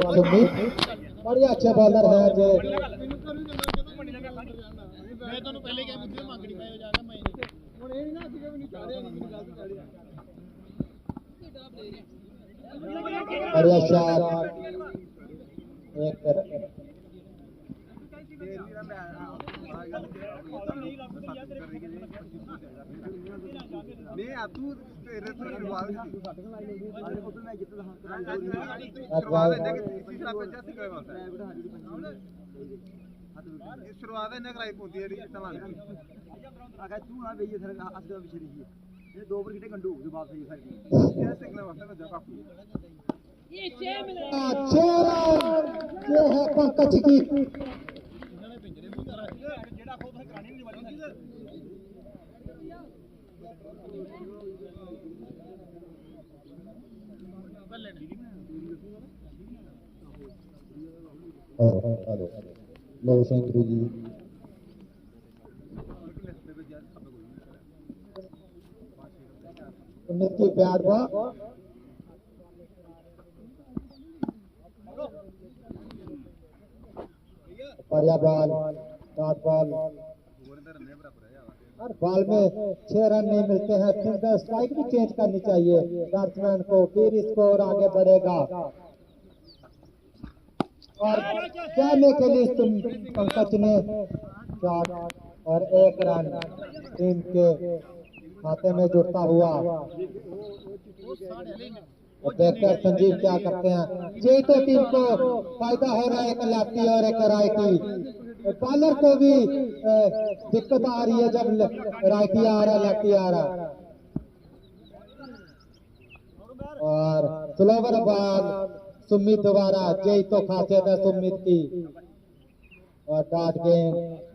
सुमित बढ़िया अच्छे बॉलर है जो बढ़िया शॉट एक शुरुआत इन्हें कराई पौंदी है अगर तू ना बेइए सर अस दा पिछे रही ये दो ओवर किटे गंडू जो बात सही सर ये सिग्नल वास्ते ना जगह ये 6 है पंकज की हेलो लो शंकरू जी नित्य प्यार बा बढ़िया बॉल डॉट बॉल हर बॉल में 6 रन नहीं मिलते हैं फिर तो स्ट्राइक भी चेंज करनी चाहिए बैट्समैन को फिर स्कोर आगे बढ़ेगा और जाने के लिए तुम पंकज ने शॉट और 1 रन टीम के खाते में जुड़ता हुआ देखकर संजीव क्या करते हैं ये तो टीम को फायदा हो रहा है एक लेफ्टी और एक राइटी बॉलर को भी दिक्कत आ रही है जब राइटी आ रहा है लेफ्टी आ रहा है और स्लोवर बॉल सुमित दोबारा यही तो खासियत है सुमित की और डॉट गेंद